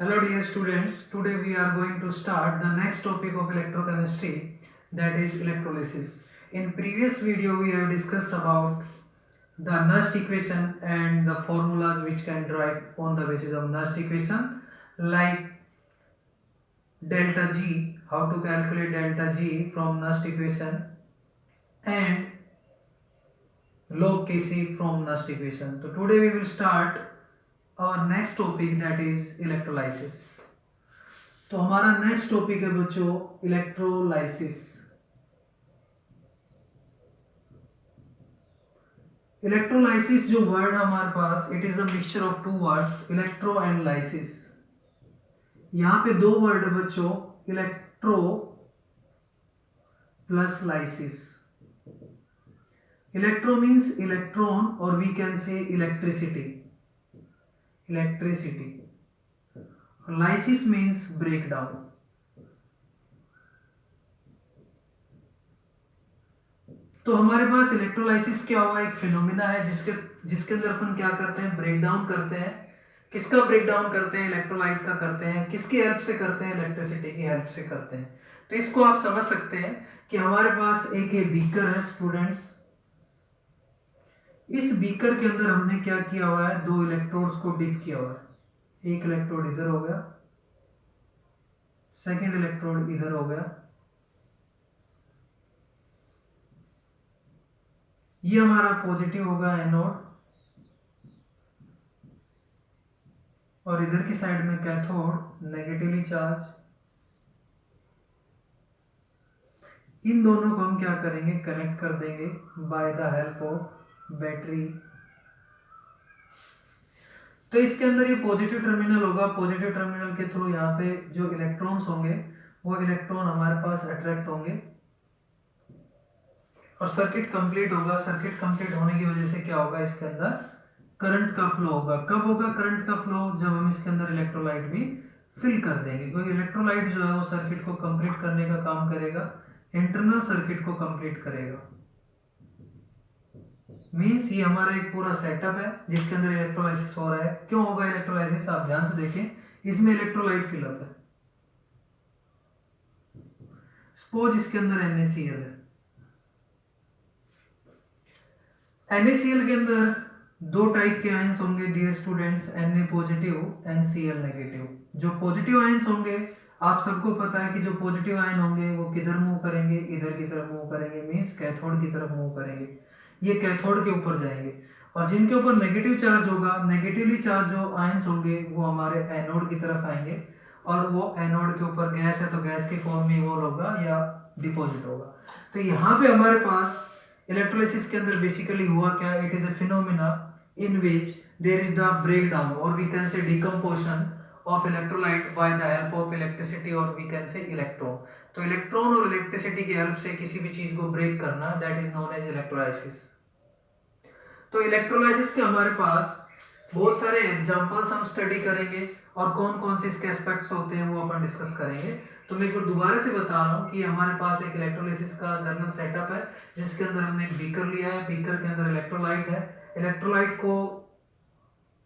Hello dear students, today we are going to start the next topic of electrochemistry, that is electrolysis. In previous video we have discussed about the Nernst equation and the formulas which can derive on the basis of Nernst equation, like delta G, how to calculate delta G from Nernst equation, and log Kc from Nernst equation. So today we will start our next topic, that is electrolysis. तो हमारा next topic है बच्चों electrolysis. Electrolysis जो word है हमारे पास, it is a mixture of two words, electro and lysis. यहाँ पे दो वर्ड है बच्चों, electro plus lysis. Electro means electron और we can say electricity, lysis means break down. तो हमारे पास इलेक्ट्रोलाइसिस क्या हुआ, एक फिनोमिना है जिसके अंदर अपन क्या करते हैं, ब्रेक डाउन करते हैं। किसका ब्रेक डाउन करते हैं, इलेक्ट्रोलाइट का करते हैं। किसकी हेल्प से करते हैं, इलेक्ट्रिसिटी की हेल्प से करते हैं। तो इसको आप समझ सकते हैं कि हमारे पास एक ये बीकर है स्टूडेंट्स। इस बीकर के अंदर हमने क्या किया हुआ है, दो इलेक्ट्रोड्स को डिप किया हुआ है। एक इलेक्ट्रोड इधर हो गया, सेकेंड इलेक्ट्रोड इधर हो गया। ये हमारा पॉजिटिव होगा एनोड, और इधर की साइड में कैथोड नेगेटिवली चार्ज। इन दोनों को हम क्या करेंगे, कनेक्ट कर देंगे by the help of battery. तो इसके अंदर ये पॉजिटिव टर्मिनल होगा, पॉजिटिव टर्मिनल के थ्रू यहाँ पे जो इलेक्ट्रॉन्स होंगे वो इलेक्ट्रॉन हमारे पास अट्रैक्ट होंगे और सर्किट कंप्लीट होगा। सर्किट कंप्लीट होने की वजह से क्या होगा, इसके अंदर करंट का फ्लो होगा। कब होगा करंट का फ्लो, जब हम इसके अंदर इलेक्ट्रोलाइट भी फिल कर देंगे, क्योंकि इलेक्ट्रोलाइट जो है वो सर्किट को कंप्लीट करने का काम करेगा, इंटरनल सर्किट को कंप्लीट करेगा। मीन्स ये हमारा एक पूरा सेटअप है जिसके अंदर इलेक्ट्रोलाइसिस हो रहा है। क्यों होगा इलेक्ट्रोलाइसिस, आप ध्यान से देखें, इसमें इलेक्ट्रोलाइट फिलअप है। सपोज इसके अंदर NaCl है। NaCl के अंदर दो टाइप के आयंस होंगे dear students, Na positive and Cl negative. जो पॉजिटिव आयंस होंगे, आप सबको पता है कि जो पॉजिटिव आयन होंगे वो किधर मूव करेंगे, इधर की तरफ मूव करेंगे, मीन्स कैथोड की तरफ मूव करेंगे। ये कैथोड के ऊपर जाएंगे। और जिनके ऊपर नेगेटिव चार्ज होगा, नेगेटिवली चार्ज जो आयंस होंगे वो हमारे एनोड की तरफ आएंगे, और वो एनोड के ऊपर गैस है तो गैस के फॉर्म में इवॉल्व होगा या डिपॉजिट होगा। तो यहाँ पे हमारे पास इलेक्ट्रोलाइसिस के अंदर बेसिकली हुआ क्या, it is a phenomena in which there is the breakdown or we can say decomposition of electrolyte by the help of electricity or we can say electron। तो इलेक्ट्रॉन और इलेक्ट्रिसिटी की help से किसी भी चीज को ब्रेक करना, that is known as electrolysis. तो इलेक्ट्रोलाइसिस के हमारे पास बहुत सारे एग्जांपल्स हम स्टडी करेंगे और कौन कौन से इसके एस्पेक्ट्स होते हैं वो अपन डिस्कस करेंगे। तो मैं एक बार दोबारा से बता रहा हूँ कि हमारे पास एक इलेक्ट्रोलाइसिस का जनरल सेटअप है जिसके अंदर हमने एक बीकर लिया है। बीकर के अंदर इलेक्ट्रोलाइट है, इलेक्ट्रोलाइट को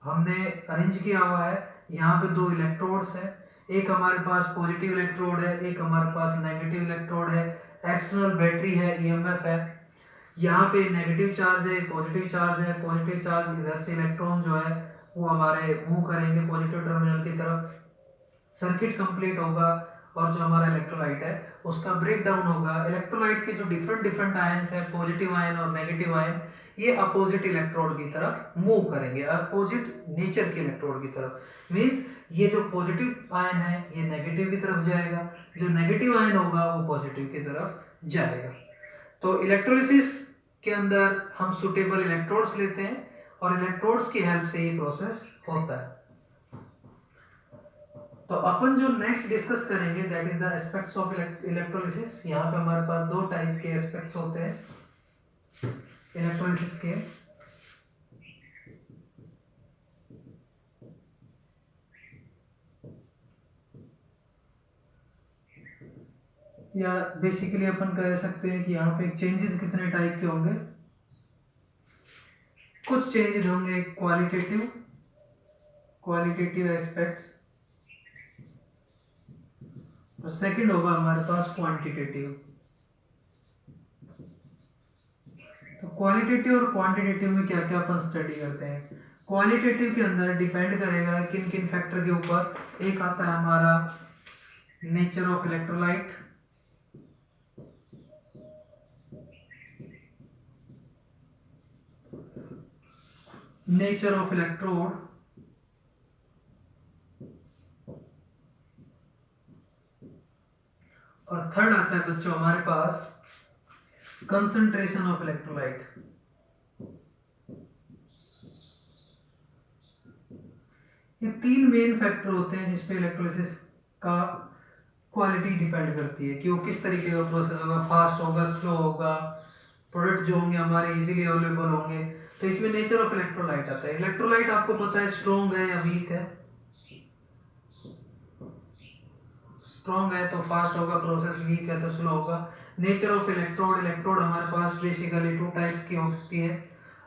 हमने अरेंज किया हुआ है। यहाँ पे दो इलेक्ट्रोड्स हैं, एक हमारे पास पॉजिटिव इलेक्ट्रोड है, एक हमारे पास नेगेटिव इलेक्ट्रोड है। एक्सटर्नल बैटरी है, EMF है। यहाँ पे नेगेटिव चार्ज है, पॉजिटिव चार्ज है। पॉजिटिव चार्ज इधर से इलेक्ट्रॉन जो है वो हमारे मूव करेंगे पॉजिटिव टर्मिनल की तरफ, सर्किट कंप्लीट होगा और जो हमारा इलेक्ट्रोलाइट है उसका ब्रेक डाउन होगा। इलेक्ट्रोलाइट के जो डिफरेंट आयंस है, पॉजिटिव आयन और नेगेटिव आयन, ये अपोजिट इलेक्ट्रोड की तरफ मूव करेंगे, अपोजिट नेचर के इलेक्ट्रोड की तरफ। मींस ये जो पॉजिटिव आयन है ये नेगेटिव की तरफ जाएगा, जो नेगेटिव आयन होगा वो पॉजिटिव की तरफ जाएगा। तो इलेक्ट्रोलिसिस के अंदर हम सुटेबल इलेक्ट्रोड्स लेते हैं और इलेक्ट्रोड्स की हेल्प से ये प्रोसेस होता है। तो अपन जो नेक्स्ट डिस्कस करेंगे that is the aspects of electrolysis. यहाँ पे हमारे पास दो टाइप के एस्पेक्ट्स होते हैं इलेक्ट्रोलिसिस के। या बेसिकली अपन कह सकते हैं कि यहाँ पे चेंजेस कितने टाइप के होंगे। कुछ चेंजेस होंगे क्वालिटेटिव एस्पेक्ट्स और सेकंड होगा हमारे पास क्वांटिटेटिव। तो क्वालिटेटिव और क्वांटिटेटिव में क्या क्या अपन स्टडी करते हैं। क्वालिटेटिव के अंदर डिपेंड करेगा किन किन फैक्टर के ऊपर। एक आता है हमारा nature of electrolyte, nature of electrode, और थर्ड आता है बच्चों हमारे पास कंसंट्रेशन ऑफ इलेक्ट्रोलाइट। ये तीन मेन फैक्टर होते हैं जिसपे इलेक्ट्रोलिसिस का क्वालिटी डिपेंड करती है कि वो किस तरीके का प्रोसेस होगा, फास्ट होगा, स्लो होगा, प्रोडक्ट जो होंगे हमारे इजीली अवेलेबल होंगे। तो इसमें नेचर ऑफ इलेक्ट्रोलाइट आता है। इलेक्ट्रोलाइट आपको पता है स्ट्रॉन्ग है या वीक है। स्ट्रॉन्ग है तो फास्ट होगा प्रोसेस, वीक है तो स्लो होगा। नेचर ऑफ इलेक्ट्रोड, इलेक्ट्रोड हमारे पास बेसिकली टू टाइप्स की होती है,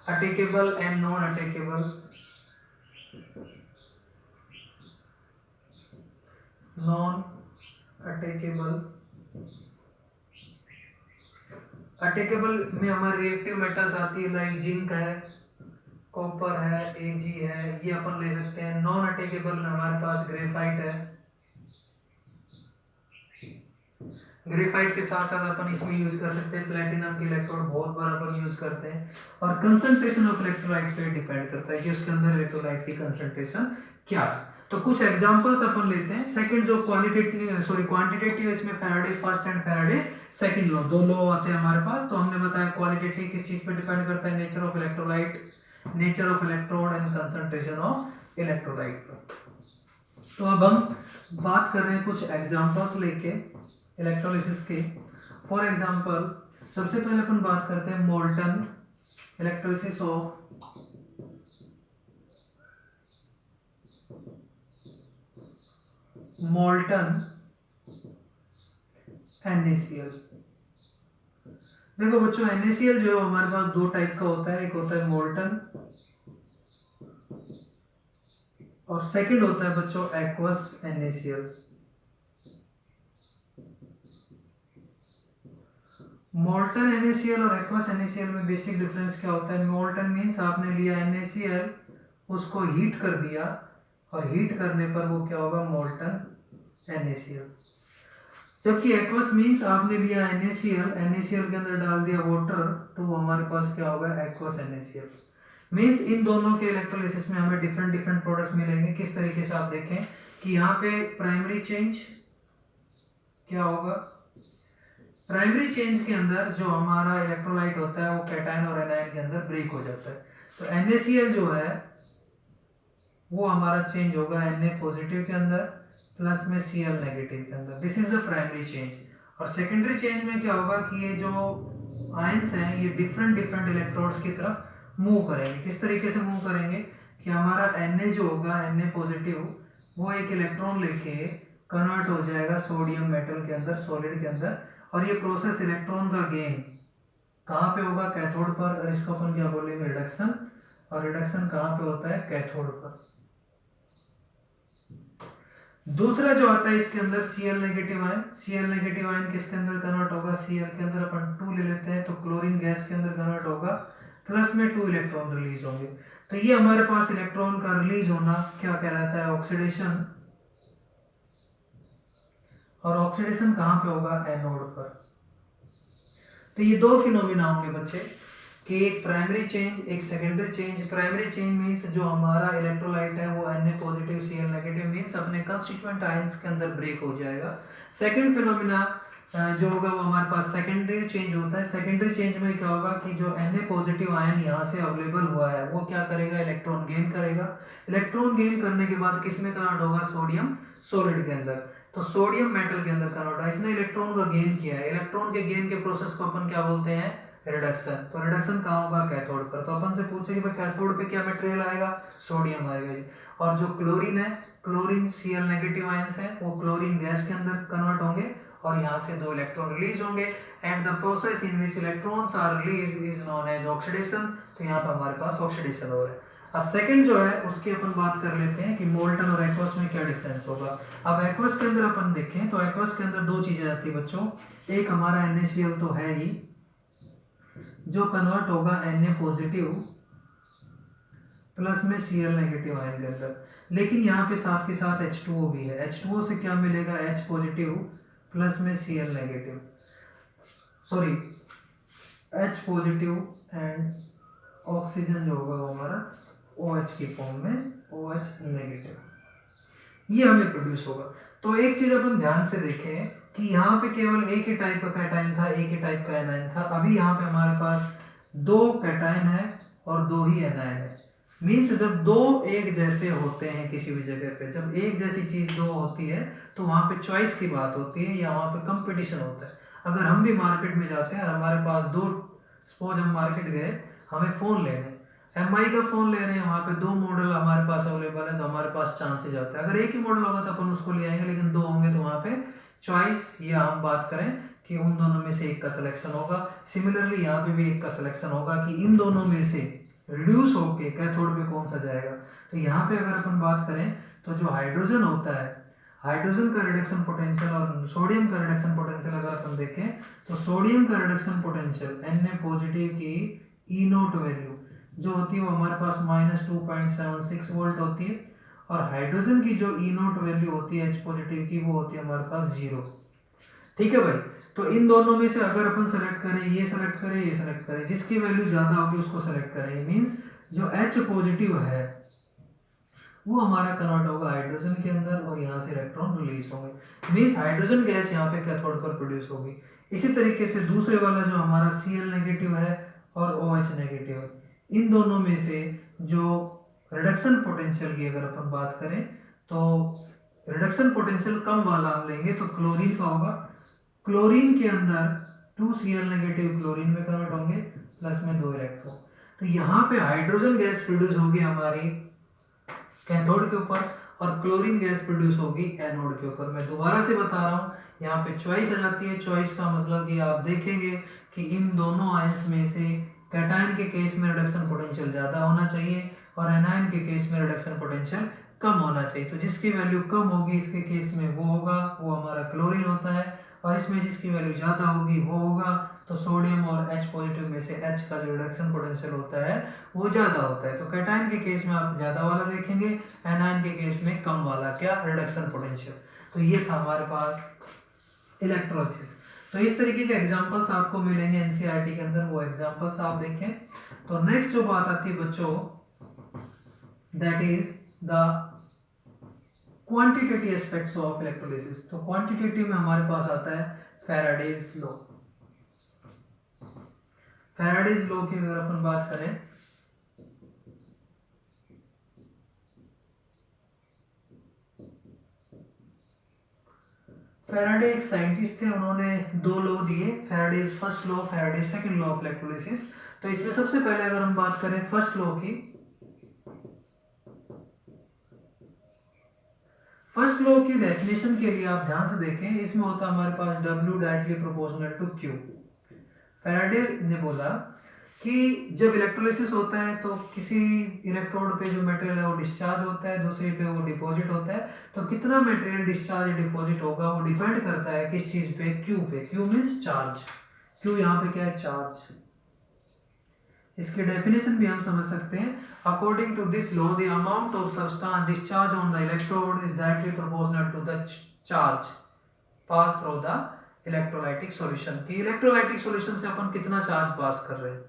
attackable and non attackable. Non attackable, attackable में हमारे रिएक्टिव मेटल्स आती है लाइक जिंक है, कॉपर है, एजी है, ये अपन ले सकते हैं। नॉन अटैकेबल में हमारे पास ग्रेफाइट है। ग्रेफाइट के साथ साथ अपन इसमें यूज कर सकते हैं प्लेटिनम के इलेक्ट्रोड, बहुत बार अपन यूज करते हैं। और कंसंट्रेशन ऑफ इलेक्ट्रोलाइट पे डिपेंड करता है कि उसके अंदर इलेक्ट्रोलाइट की कंसंट्रेशन क्या है। तो कुछ एग्जांपल्स अपन लेते हैं। सेकंड जो क्वांटिटेटिव, इसमें Faraday first and Faraday second law, दो लॉ आते हैं हमारे पास। तो हमने बताया क्वालिटेटिव किस चीज पे डिपेंड करता है, nature of electrolyte, nature of electrode and concentration of electrolyte पर। तो अब हम बात कर रहे हैं कुछ एग्जांपल्स लेके इलेक्ट्रोलिसिस के। फॉर एग्जांपल सबसे पहले अपन बात करते हैं molten electrolysis of molten NaCl। देखो बच्चों NaCl जो है हमारे पास दो टाइप का होता है, एक होता है मोल्टन और सेकंड होता है बच्चों एक्वस NaCl। मोल्टन NaCl और एक्वस NaCl में बेसिक डिफरेंस क्या होता है। मोल्टन मीन्स आपने लिया NaCl, उसको हीट कर दिया और हीट करने पर वो क्या होगा, मोल्टन NaCl। जबकि एक्वस मीन्स आपने लिया NaCl के अंदर डाल दिया वाटर, तो वो हमारे पास क्या होगा, एक्वस NaCl। मीन्स इन दोनों के इलेक्ट्रोलिसिस में हमें डिफरेंट डिफरेंट प्रोडक्ट्स मिलेंगे। किस तरीके से आप देखें कि यहाँ पे प्राइमरी चेंज क्या होगा, प्राइमरी चेंज के अंदर जो हमारा इलेक्ट्रोलाइट होता है वो कैटायन और एनायन के अंदर ब्रेक हो जाता है। तो NaCl जो है वो हमारा चेंज होगा Na पॉजिटिव के अंदर प्लस में Cl नेगेटिव के अंदर। This is the primary change. और सेकेंडरी चेंज में क्या होगा कि ये जो आयंस हैं ये डिफरेंट डिफरेंट इलेक्ट्रोड्स की तरफ मूव करेंगे। किस तरीके से मूव करेंगे कि हमारा Na जो होगा, Na पॉजिटिव, वो एक इलेक्ट्रॉन लेके कन्वर्ट हो जाएगा सोडियम मेटल के अंदर, सॉलिड के अंदर। और ये प्रोसेस इलेक्ट्रॉन का गेन कहाँ पे होगा, कैथोड पर। और इसको अपन क्या बोलेंगे, रिडक्शन। और रिडक्शन कहाँ पे होता है, कैथोड पर। दूसरा जो आता है इसके अंदर Cl negative ion. Cl negative ion किसके अंदर कन्वर्ट होगा, Cl के अंदर अपन 2 ले लेते हैं तो क्लोरीन गैस के अंदर कन्वर्ट होगा, प्लस में 2 इलेक्ट्रॉन रिलीज होंगे। तो ये हमारे पास इलेक्ट्रॉन का रिलीज होना क्या कहलाता है, ऑक्सीडेशन। और ऑक्सीडेशन कहाँ पे होगा, एनोड पर। तो ये दो फिनोमिना होंगे बच्चे कि एक प्राइमरी चेंज, एक secondary change. Primary change means जो हमारा इलेक्ट्रोलाइट है वो Na positive Cl negative means अपने कंस्टिट्यूएंट आयंस के अंदर ब्रेक हो जाएगा। सेकंड फिनोमिना जो होगा वो हमारे पास सेकेंडरी चेंज होता है। सेकेंडरी चेंज में क्या होगा कि जो Na पॉजिटिव आयन यहाँ से अवेलेबल हुआ है वो क्या करेगा, इलेक्ट्रॉन गेन करेगा। इलेक्ट्रॉन गेन करने के बाद किस में कन्वर्ट होगा, सोडियम सॉलिड के अंदर। तो सोडियम मेटल के अंदर कन्वर्ट है, इसने इलेक्ट्रॉन का गेन किया है। इलेक्ट्रॉन के गेन के प्रोसेस को अपन क्या बोलते हैं, रिडक्शन। तो रिडक्शन कहाँ होगा, कैथोड पर। तो अपन से पूछे कि भाई कैथोड पे क्या मटेरियल आएगा, सोडियम आएगा जी। और जो क्लोरीन है, क्लोरीन Cl नेगेटिव आयंस है, वो क्लोरीन गैस के अंदर कन्वर्ट होंगे और यहाँ से 2 इलेक्ट्रॉन रिलीज होंगे। And the process in which electrons are release is known as oxidation. तो यहाँ पर हमारे पास ऑक्सीडेशन हो रहा है। अब सेकंड जो है उसकी अपन बात कर लेते हैं कि मोल्टन और एक्वस में क्या डिफरेंस होगा। अब एक्वस के अंदर अपन देखें तो एक्वस के अंदर दो चीजें आती है बच्चों, एक हमारा NaCl तो है ही जो कन्वर्ट होगा Na पॉजिटिव प्लस में Cl नेगेटिव आयन के अंदर, लेकिन यहाँ पे साथ के साथ H2O भी है। H2O से क्या मिलेगा, H पॉजिटिव प्लस में Cl negative, sorry H positive and oxygen जो होगा वो हमारा OH की फॉर्म में OH नेगेटिव, ये हमें प्रोड्यूस होगा। तो एक चीज अपन ध्यान से देखें कि यहाँ पे केवल एक ही टाइप का कैटाइन था, एक ही टाइप का एनाइन था। अभी यहाँ पे हमारे पास दो कैटाइन है और दो ही एनाइन है। मीन्स जब दो एक जैसे होते हैं किसी भी जगह पे, जब एक जैसी चीज दो होती है तो वहाँ पे चॉइस की बात होती है या वहाँ पे कंपटीशन होता है। अगर हम भी मार्केट में जाते हैं और हमारे पास दो, सपोज हम मार्केट गए, हमें फ़ोन लेने, MI का फ़ोन ले रहे हैं, वहाँ पे दो मॉडल हमारे पास अवेलेबल है तो हमारे पास चांसेज आता है। अगर एक ही मॉडल होगा तो अपन उसको ले आएंगे, लेकिन दो होंगे तो वहाँ पे चॉइस, या हम बात करें कि उन दोनों में से एक का सिलेक्शन होगा। सिमिलरली यहाँ पे भी एक का सिलेक्शन होगा कि इन दोनों में से रिड्यूस होके कैथोड पे कौन सा जाएगा। तो यहाँ पे अगर अपन बात करें तो जो हाइड्रोजन होता है, हाइड्रोजन का रिडक्शन पोटेंशियल और सोडियम का रिडक्शन पोटेंशियल अगर अपन देखें तो सोडियम का रिडक्शन पोटेंशियल Na पॉजिटिव की E0 वैल्यू जो होती है वो हमारे पास -2.76 वोल्ट होती है, और हाइड्रोजन की जो E0 वैल्यू होती है H पॉजिटिव की वो होती है हमारे पास 0। ठीक है भाई, तो इन दोनों में से अगर अपन सेलेक्ट करें, ये सेलेक्ट करें, ये सेलेक्ट करें, जिसकी वैल्यू ज़्यादा होगी उसको सेलेक्ट करें। मीन्स जो H पॉजिटिव है वो हमारा कन्वर्ट होगा हाइड्रोजन के अंदर और यहाँ से इलेक्ट्रॉन रिलीज होंगे। मीन्स हाइड्रोजन गैस यहाँ पे कैथोड पर प्रोड्यूस होगी। इसी तरीके से दूसरे वाला जो हमारा Cl नेगेटिव है और OH नेगेटिव है, इन दोनों में से जो रिडक्शन पोटेंशियल की अगर अपन बात करें तो रिडक्शन पोटेंशियल कम वाला हम लेंगे तो क्लोरीन का होगा। क्लोरीन के अंदर 2Cl नेगेटिव क्लोरीन में कन्वर्ट होंगे प्लस में 2 इलेक्ट्रॉन। तो यहाँ पे हाइड्रोजन गैस प्रोड्यूस होगी हमारी कैथोड के ऊपर और क्लोरीन गैस प्रोड्यूस होगी एनोड के ऊपर। मैं दोबारा से बता रहा हूँ, यहाँ पे चॉइस आ जाती है। चॉइस का मतलब कि आप देखेंगे कि इन दोनों आयंस में से कैटायन के केस में रिडक्शन पोटेंशियल ज़्यादा होना चाहिए और एनायन के केस में रिडक्शन पोटेंशियल कम होना चाहिए। तो जिसकी वैल्यू कम होगी इसके केस में वो होगा, वो हमारा क्लोरीन होता है, और इसमें जिसकी वैल्यू ज़्यादा होगी वो होगा। तो सोडियम और H पॉजिटिव में से H का जो रिडक्शन पोटेंशियल होता है वो ज़्यादा होता है। तो कैटायन के केस में आप ज़्यादा वाला देखेंगे, एनायन के केस में कम वाला क्या रिडक्शन पोटेंशियल। तो ये था हमारे पास इलेक्ट्रोलिसिस। तो इस तरीके के एग्जांपल्स आपको मिलेंगे NCERT के अंदर, वो एग्जांपल्स आप देखें। तो नेक्स्ट जो बात आती है बच्चों, that is the quantitative aspects of electrolysis. तो क्वांटिटेटिव में हमारे पास आता है फैराडेज लॉ। फैराडेज लॉ की अगर अपन बात करें फैराडे एक साइंटिस्ट थे, उन्होंने दो लॉ दिए, Faraday's first law, Faraday's second law of electrolysis. तो इसमें सबसे पहले अगर हम बात करें फर्स्ट लॉ की, फर्स्ट लॉ की डेफिनेशन के लिए आप ध्यान से देखें, इसमें होता है हमारे पास W directly proportional to Q। Faraday ने बोला कि जब इलेक्ट्रोलिसिस होता है तो किसी इलेक्ट्रोड पे जो मटेरियल है वो डिस्चार्ज होता है, दूसरे पे वो डिपॉजिट होता है। तो कितना मटेरियल डिस्चार्ज या डिपॉजिट होगा वो डिपेंड करता है किस चीज पे, Q पे। Q मीन्स चार्ज, Q यहाँ पे क्या है, चार्ज। इसकी डेफिनेशन भी हम समझ सकते हैं, according to this law the amount of substance discharge on the electrode is directly proportional to the charge pass through the electrolytic solution. कि इलेक्ट्रोलाइटिक सॉल्यूशन से अपन कितना चार्ज पास कर रहे हैं,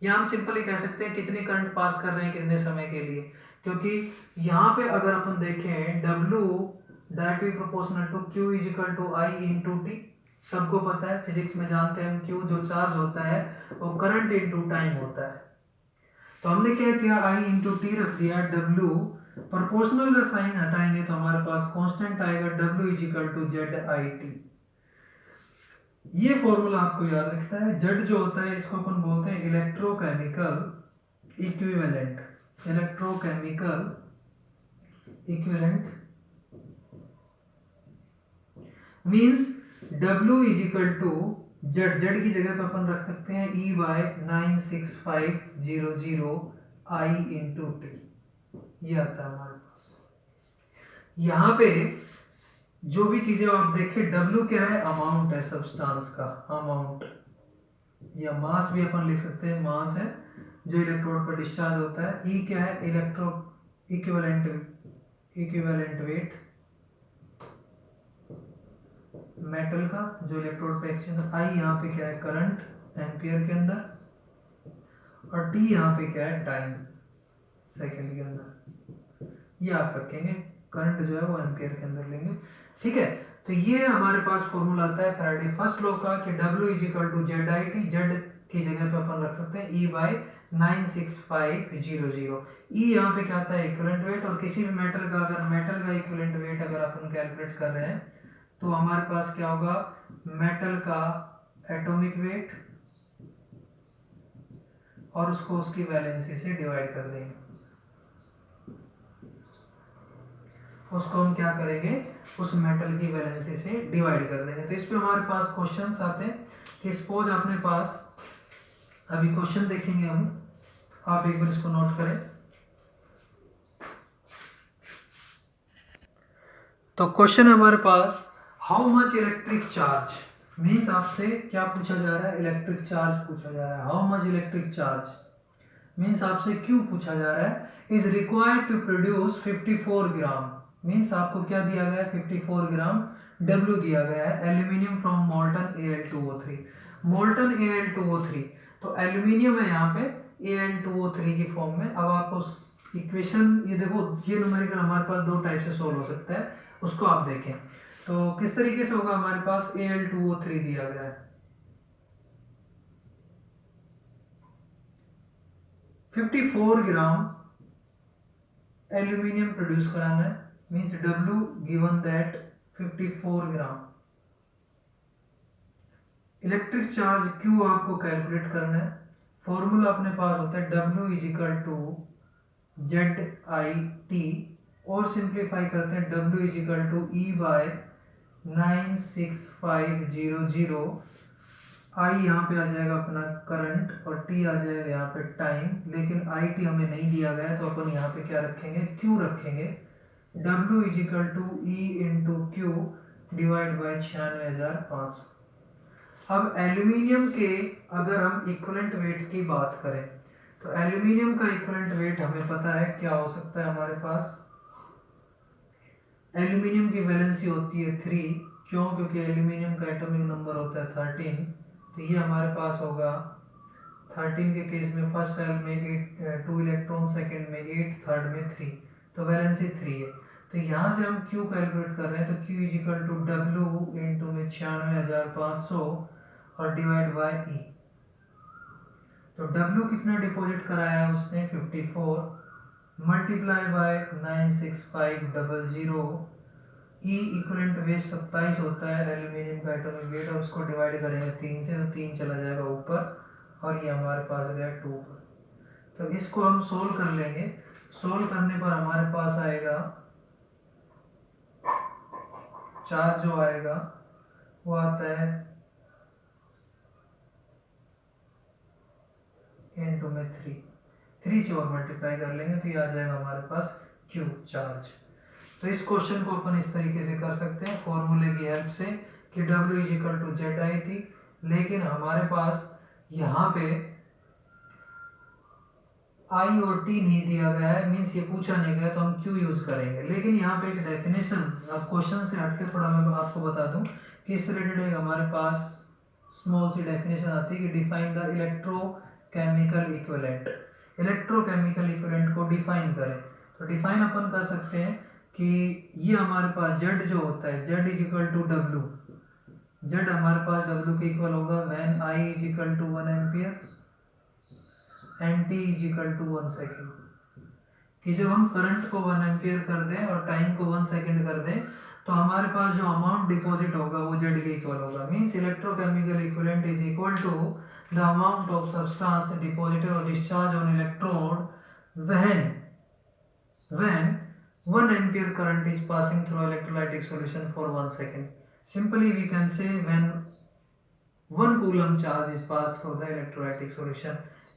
या हम सिंपली कह सकते हैं कितनी करंट पास कर रहे हैं कितने समय के लिए। क्योंकि यहाँ पे अगर अपन देखें W directly proportional to Q is equal to I into T. सबको पता है, फिजिक्स में जानते हैं हम, Q जो चार्ज होता है वो करंट इंटू टाइम होता है। तो हमने क्या किया, I इंटू टी रख दिया, W प्रोपोर्शनल का साइन हटाएंगे तो हमारे पास कांस्टेंट आएगा W is equal to ZIT। ये फॉर्मूला आपको याद रखना है। जेड जो होता है इसको अपन बोलते हैं electrochemical equivalent, electrochemical equivalent means W is equal to Z, Z की जगह पे अपन रख सकते हैं E/96500 I इंटू टी, ये आता है हमारे पास। यहाँ पे जो भी चीजें आप देखें, W क्या है, अमाउंट है सब्सटेंस का, अमाउंट, या मास भी अपन लिख सकते हैं, मास है जो इलेक्ट्रोड पर डिस्चार्ज होता है। E क्या है, इलेक्ट्रो इक्विवेलेंट वेट मेटल का जो इलेक्ट्रोड पे एक्सचेंज। I यहाँ पे क्या है, करंट एम्पियर के अंदर, और T यहाँ पे क्या है, टाइम सेकंड के अंदर। ये आप रखेंगे, करंट जो है वो एम्पियर के अंदर लेंगे, ठीक है। तो ये हमारे पास फॉर्मूला आता है फैराडे फर्स्ट लॉ का कि W is equal to Z I T, Z की जगह पे अपन रख सकते हैं E बाई 96500। E यहाँ पे क्या आता है, इक्विवेलेंट वेट, और किसी भी मेटल का, अगर मेटल का इक्विवेलेंट वेट अगर अपन कैलकुलेट कर रहे हैं तो हमारे पास क्या होगा, मेटल का एटॉमिक वेट और उसको उसकी वैलेंसी से डिवाइड कर देंगे। उसको हम क्या करेंगे, उस मेटल की वैलेंसी से डिवाइड कर देंगे। तो इस पे हमारे पास क्वेश्चंस आते हैं कि सपोज अपने पास, अभी क्वेश्चन देखेंगे हम, आप एक बार इसको नोट करें। तो क्वेश्चन है हमारे पास, how much electric charge, means आपसे क्या पूछा जा रहा है, इलेक्ट्रिक चार्ज पूछा जा रहा है। How much electric charge means आपसे क्यों पूछा जा रहा है, is required to produce 54 gram, means आपको क्या दिया गया है, 54 ग्राम W दिया गया है, aluminium from molten Al2O3, molten Al2O3, तो एल्यूमिनियम है यहाँ पे Al2O3 की फॉर्म में। अब आपको इक्वेशन ये देखो, ये न्यूमेरिकल हमारे पास दो टाइप से सोल्व हो सकता है, उसको आप देखें। तो किस तरीके से होगा, हमारे पास Al2O3 दिया गया है, 54 ग्राम एल्यूमिनियम प्रोड्यूस कराना है, means W given that 54 gram. Electric charge Q आपको कैलकुलेट करना है, फॉर्मूला अपने पास होता है W is equal to Z I T, और सिंप्लीफाई करते हैं W is equal to E by 96500। I यहाँ पे आ जाएगा अपना करंट, और टी आ जाएगा यहाँ पे टाइम, लेकिन आई टी हमें नहीं दिया गया है तो अपन यहाँ पे क्या रखेंगे, क्यू रखेंगे। W is equal to E into Q divide by 96,500। अब एल्यूमिनियम के अगर हम इक्विवेलेंट वेट की बात करें, तो एल्यूमिनियम का इक्विवेलेंट वेट हमें पता है क्या हो सकता है हमारे पास, एल्यूमिनियम की वैलेंसी होती है 3, क्यों, क्योंकि एल्यूमिनियम का एटॉमिक नंबर होता है 13, तो ये हमारे पास होगा 13 के केस में फर्स्ट सेल में 2 इलेक्ट्रॉन, सेकंड में 8, थर्ड में 3, तो वैलेंसी 3 है। तो यहाँ से हम Q कैलकुलेट कर रहे हैं, तो Q is equal to W into में 96,500 और डिवाइड बाय E। तो W कितना डिपॉजिट कराया है उसने, 54, multiply by 96500। E equivalent weight 27 होता है एल्यूमिनियम का एटॉमिक वेट, और उसको डिवाइड करेंगे 3 से, तो 3 चला जाएगा ऊपर, और ये हमारे पास गया 2 पर। तो इसको हम सोल्व कर लेंगे, सोल्व करने पर हमारे पास आएगा चार्ज, जो आएगा वो आता है इंटू में 3 से और मल्टीप्लाई कर लेंगे तो ये आ जाएगा हमारे पास Q चार्ज। तो इस क्वेश्चन को अपन इस तरीके से कर सकते हैं फॉर्मूले की हेल्प से कि W is equal to Z I T, लेकिन हमारे पास यहाँ पे I और T नहीं दिया गया है, मीन्स ये पूछा नहीं गया, तो हम Q यूज करेंगे। लेकिन यहाँ पे एक डेफिनेशन, अब क्वेश्चन से हटके थोड़ा मैं आपको बता दूं कि इस रिलेटेड एक हमारे पास स्मॉल सी डेफिनेशन आती है कि define the electrochemical equivalent. Electrochemical equivalent को डिफाइन करें, तो डिफाइन अपन कर सकते हैं कि ये हमारे पास Z जो होता है, Z is equal to W, Z हमारे पास W के इक्वल होगा when I is equal to 1 ampere and T is equal to 1 second, कि जब हम करंट को 1 एम्पियर कर दें और टाइम को 1 सेकेंड कर दें तो हमारे पास जो अमाउंट डिपॉजिट होगा वो Z के इक्वल होगा। Means electrochemical equivalent is equal to the amount of substance deposited और discharge on electrode when 1 ampere current is passing through electrolytic solution for 1 second. Simply we can say when 1 coulomb charge is passed through the electrolytic solution.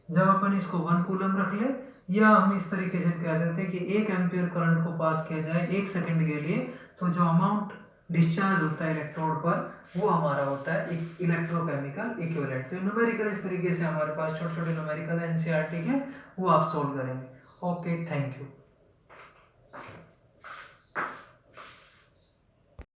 जब अपन इसको 1 coulomb रख ले या हम इस तरीके से कह सकते हैं कि 1 एम्पियर करंट को पास किया जाए 1 सेकंड के लिए, तो जो अमाउंट डिस्चार्ज होता है इलेक्ट्रोड पर वो हमारा होता है इलेक्ट्रोकेमिकल इक्विवेलेंट। तो न्यूमेरिकल इस तरीके से हमारे पास छोटे छोटे न्यूमेरिकल एनसीईआरटी के, वो आप सोल्व करेंगे। ओके।